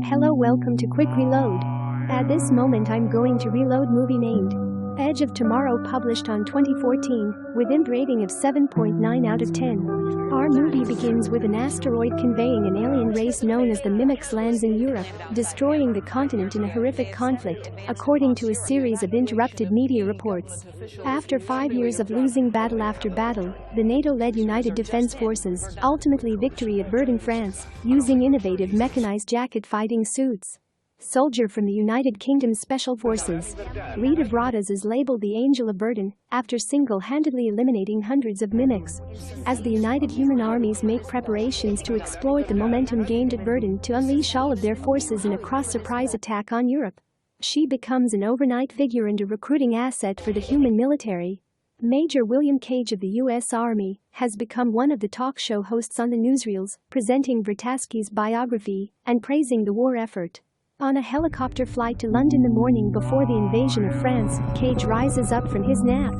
Hello, welcome to Quick Reload. At this moment I'm going to reload movie named Edge of Tomorrow, published on 2014, with IMDb rating of 7.9 out of 10. Our movie begins with an asteroid conveying an alien race known as the Mimics lands in Europe, destroying the continent in a horrific conflict, according to a series of interrupted media reports. After 5 years of losing battle after battle, the NATO-led United Defense Forces ultimately victory at Verdun, France, using innovative mechanized jacket fighting suits. Soldier from the United Kingdom Special Forces. Rita Bradas is labeled the Angel of Verdun after single-handedly eliminating hundreds of mimics. As the United Human Armies make preparations to exploit the momentum gained at Verdun to unleash all of their forces in a cross-surprise attack on Europe, she becomes an overnight figure and a recruiting asset for the human military. Major William Cage of the U.S. Army has become one of the talk show hosts on the newsreels, presenting Vrataski's biography and praising the war effort. On a helicopter flight to London the morning before the invasion of France, Cage rises up from his nap.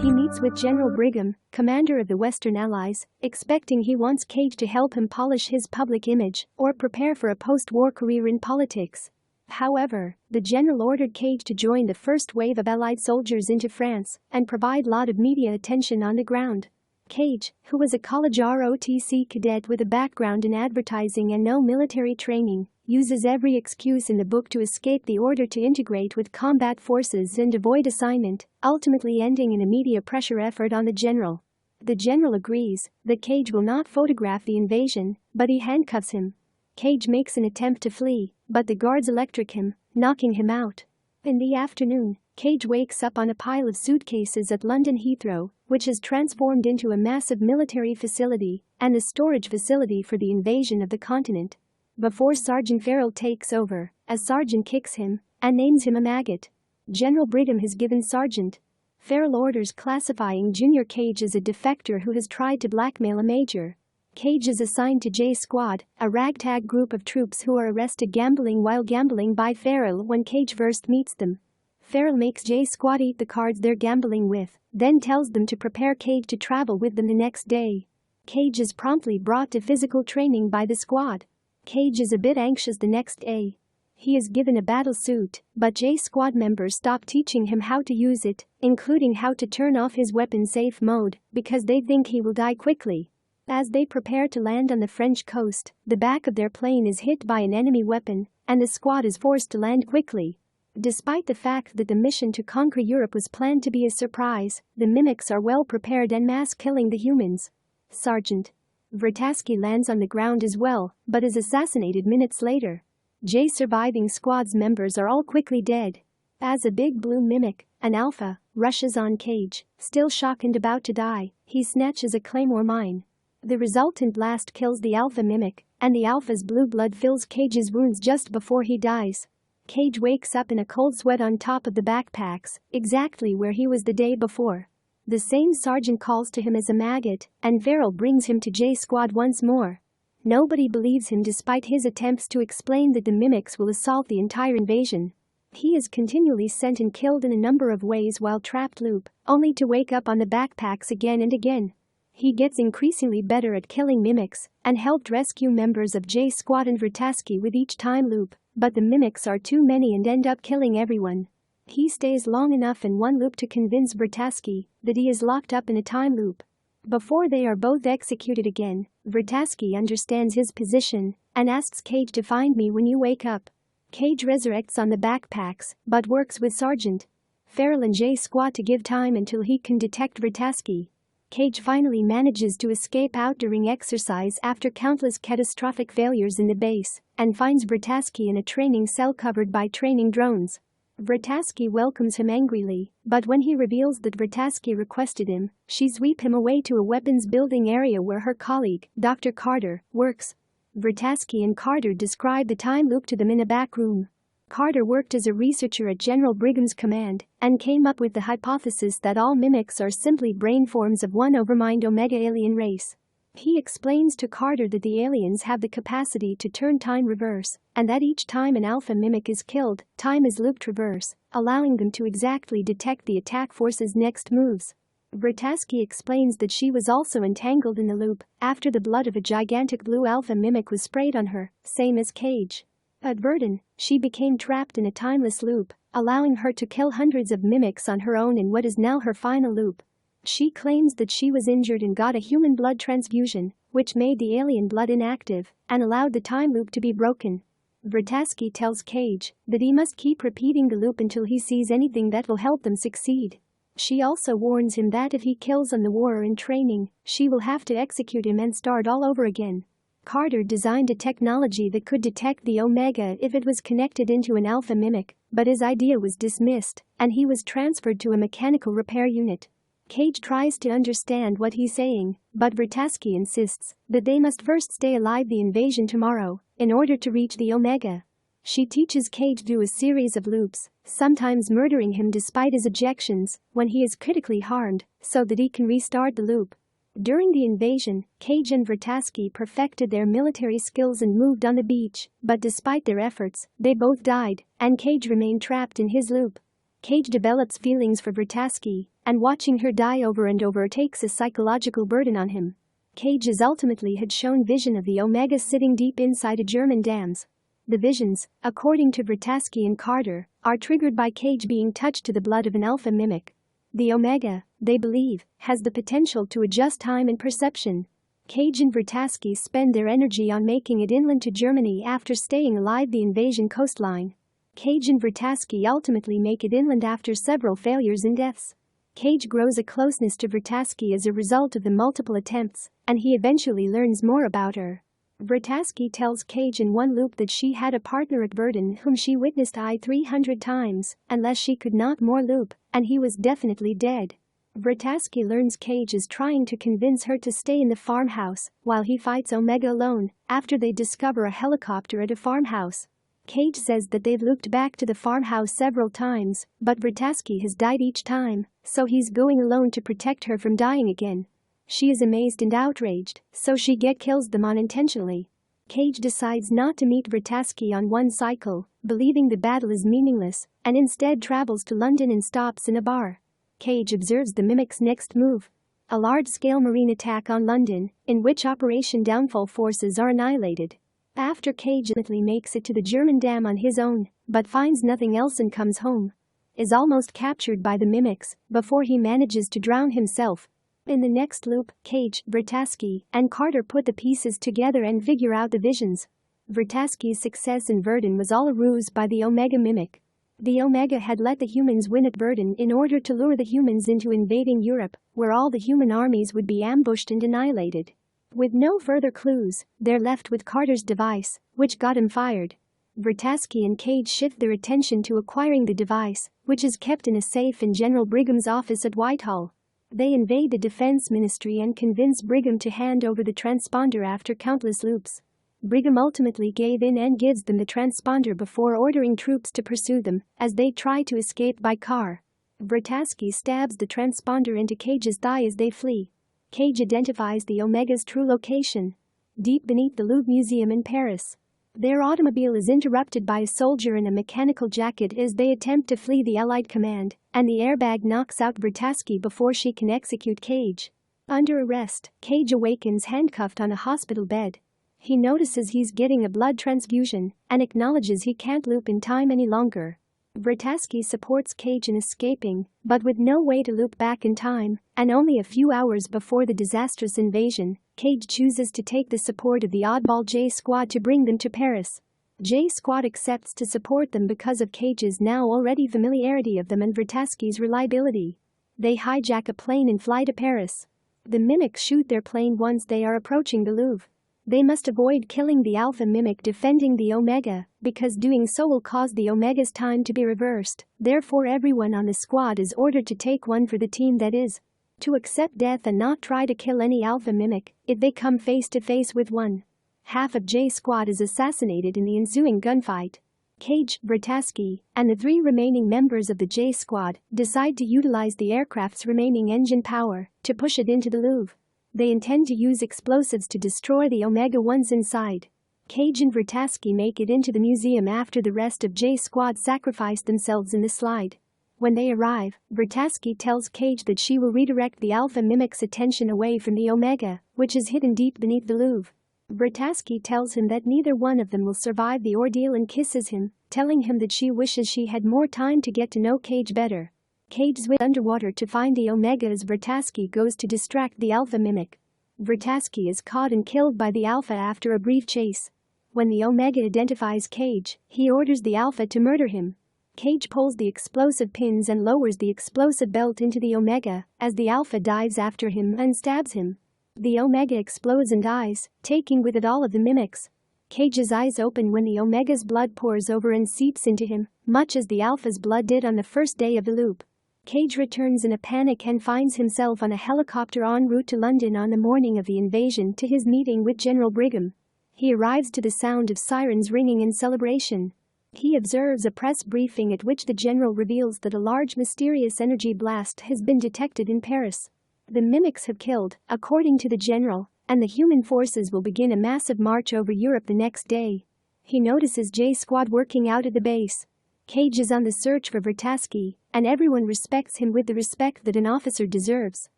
He meets with General Brigham, commander of the Western Allies, expecting he wants Cage to help him polish his public image or prepare for a post-war career in politics. However, the general ordered Cage to join the first wave of Allied soldiers into France and provide lot of media attention on the ground. Cage, who was a college ROTC cadet with a background in advertising and no military training, uses every excuse in the book to escape the order to integrate with combat forces and avoid assignment, ultimately ending in a media pressure effort on the general. The general agrees that Cage will not photograph the invasion, but he handcuffs him. Cage makes an attempt to flee, but the guards electric him, knocking him out. In the afternoon, Cage wakes up on a pile of suitcases at London Heathrow, which has transformed into a massive military facility and the storage facility for the invasion of the continent. Before Sergeant Farrell takes over, a sergeant kicks him and names him a maggot. General Brigham has given Sergeant Farrell orders classifying Junior Cage as a defector who has tried to blackmail a major. Cage is assigned to J Squad, a ragtag group of troops who are arrested gambling while gambling by Farrell when Cage first meets them. Farrell makes J Squad eat the cards they're gambling with, then tells them to prepare Cage to travel with them the next day. Cage is promptly brought to physical training by the squad. Cage is a bit anxious the next day. He is given a battle suit, but J Squad members stop teaching him how to use it, including how to turn off his weapon safe mode, because they think he will die quickly. As they prepare to land on the French coast, the back of their plane is hit by an enemy weapon, and the squad is forced to land quickly. Despite the fact that the mission to conquer Europe was planned to be a surprise, the mimics are well prepared and mass killing the humans. Sergeant Vrataski lands on the ground as well, but is assassinated minutes later. J's surviving squad's members are all quickly dead. As a big blue mimic, an alpha, rushes on Cage, still shocked and about to die, he snatches a claymore mine. The resultant blast kills the alpha mimic, and the alpha's blue blood fills Cage's wounds just before he dies. Cage wakes up in a cold sweat on top of the backpacks, exactly where he was the day before. The same sergeant calls to him as a maggot, and Farrell brings him to J Squad once more. Nobody believes him despite his attempts to explain that the mimics will assault the entire invasion. He is continually sent and killed in a number of ways while trapped loop, only to wake up on the backpacks again and again. He gets increasingly better at killing mimics and helped rescue members of J Squad and Vrataski with each time loop, but the mimics are too many and end up killing everyone. He stays long enough in one loop to convince Vrataski that he is locked up in a time loop. Before they are both executed again, Vrataski understands his position and asks Cage to find me when you wake up. Cage resurrects on the backpacks but works with Sergeant Farrell and J Squad to give time until he can detect Vrataski. Cage finally manages to escape out during exercise after countless catastrophic failures in the base and finds Vrataski in a training cell covered by training drones. Vrataski welcomes him angrily, but when he reveals that Vrataski requested him, she sweeps him away to a weapons building area where her colleague, Dr. Carter, works. Vrataski and Carter describe the time loop to them in a back room. Carter worked as a researcher at General Brigham's command and came up with the hypothesis that all mimics are simply brain forms of one overmind omega alien race. He explains to Carter that the aliens have the capacity to turn time reverse, and that each time an alpha mimic is killed, time is looped reverse, allowing them to exactly detect the attack force's next moves. Vrataski explains that she was also entangled in the loop after the blood of a gigantic blue alpha mimic was sprayed on her, same as Cage. At Verdun, she became trapped in a timeless loop, allowing her to kill hundreds of mimics on her own in what is now her final loop. She claims that she was injured and got a human blood transfusion, which made the alien blood inactive and allowed the time loop to be broken. Vrataski tells Cage that he must keep repeating the loop until he sees anything that will help them succeed. She also warns him that if he kills on the war or in training, she will have to execute him and start all over again. Carter designed a technology that could detect the Omega if it was connected into an alpha mimic, but his idea was dismissed, and he was transferred to a mechanical repair unit. Cage tries to understand what he's saying, but Vrataski insists that they must first stay alive the invasion tomorrow in order to reach the Omega. She teaches Cage to do a series of loops, sometimes murdering him despite his objections when he is critically harmed, so that he can restart the loop. During the invasion, Cage and Vrataski perfected their military skills and moved on the beach, but despite their efforts, they both died, and Cage remained trapped in his loop. Cage develops feelings for Vrataski, and watching her die over and over takes a psychological burden on him. Cage ultimately had shown vision of the Omega sitting deep inside a German dams. The visions, according to Vrataski and Carter, are triggered by Cage being touched to the blood of an alpha mimic. The Omega, they believe, has the potential to adjust time and perception. Cage and Vrataski spend their energy on making it inland to Germany after staying alive the invasion coastline. Cage and Vrataski ultimately make it inland after several failures and deaths. Cage grows a closeness to Vrataski as a result of the multiple attempts, and he eventually learns more about her. Vrataski tells Cage in one loop that she had a partner at Verdun whom she witnessed 300 times, unless she could not more loop, and he was definitely dead. Vrataski learns Cage is trying to convince her to stay in the farmhouse while he fights Omega alone after they discover a helicopter at a farmhouse. Cage says that they've looped back to the farmhouse several times, but Vrataski has died each time, so he's going alone to protect her from dying again. She is amazed and outraged, so she kills them unintentionally. Cage decides not to meet Vrataski on one cycle, believing the battle is meaningless, and instead travels to London and stops in a bar. Cage observes the mimic's next move: a large-scale marine attack on London, in which Operation Downfall forces are annihilated. After Cage ultimately makes it to the German dam on his own, but finds nothing else and comes home, is almost captured by the mimics before he manages to drown himself. In the next loop, Cage, Vrataski, and Carter put the pieces together and figure out the visions. Vrataski's success in Verdun was all a ruse by the Omega mimic. The Omega had let the humans win at Verdun in order to lure the humans into invading Europe, where all the human armies would be ambushed and annihilated. With no further clues, they're left with Carter's device, which got him fired. Vrataski and Cage shift their attention to acquiring the device, which is kept in a safe in General Brigham's office at Whitehall. They invade the Defense Ministry and convince Brigham to hand over the transponder after countless loops. Brigham ultimately gave in and gives them the transponder before ordering troops to pursue them as they try to escape by car. Vrataski stabs the transponder into Cage's thigh as they flee. Cage identifies the Omega's true location: deep beneath the Louvre Museum in Paris. Their automobile is interrupted by a soldier in a mechanical jacket as they attempt to flee the Allied command, and the airbag knocks out Vrataski before she can execute Cage. Under arrest, Cage awakens handcuffed on a hospital bed. He notices he's getting a blood transfusion and acknowledges he can't loop in time any longer. Vrataski supports Cage in escaping, but with no way to loop back in time, and only a few hours before the disastrous invasion, Cage chooses to take the support of the oddball J Squad to bring them to Paris. J Squad accepts to support them because of Cage's now already familiarity of them and Vrataski's reliability. They hijack a plane and fly to Paris. The mimics shoot their plane once they are approaching the Louvre. They must avoid killing the Alpha mimic defending the Omega, because doing so will cause the Omega's time to be reversed. Therefore, everyone on the squad is ordered to take one for the team, that is, to accept death and not try to kill any Alpha mimic if they come face to face with one. Half of J Squad is assassinated in the ensuing gunfight. Cage, Vrataski, and the 3 remaining members of the J Squad decide to utilize the aircraft's remaining engine power to push it into the Louvre. They intend to use explosives to destroy the Omega ones inside. Cage and Vrataski make it into the museum after the rest of J Squad sacrificed themselves in the slide. When they arrive, Vrataski tells Cage that she will redirect the Alpha mimic's attention away from the Omega, which is hidden deep beneath the Louvre. Brataski tells him that neither one of them will survive the ordeal and kisses him, telling him that she wishes she had more time to get to know Cage better. Cage swims underwater to find the Omega as Brataski goes to distract the Alpha mimic. Brataski is caught and killed by the Alpha after a brief chase. When the Omega identifies Cage, he orders the Alpha to murder him. Cage pulls the explosive pins and lowers the explosive belt into the Omega as the Alpha dives after him and stabs him. The Omega explodes and dies, taking with it all of the mimics. Cage's eyes open when the Omega's blood pours over and seeps into him, much as the Alpha's blood did on the first day of the loop. Cage returns in a panic and finds himself on a helicopter en route to London on the morning of the invasion to his meeting with General Brigham. He arrives to the sound of sirens ringing in celebration. He observes a press briefing at which the general reveals that a large mysterious energy blast has been detected in Paris. The mimics have killed, according to the general, and the human forces will begin a massive march over Europe the next day. He notices J Squad working out at the base. Cage is on the search for Brataski, and everyone respects him with the respect that an officer deserves.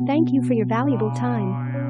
Thank you for your valuable time.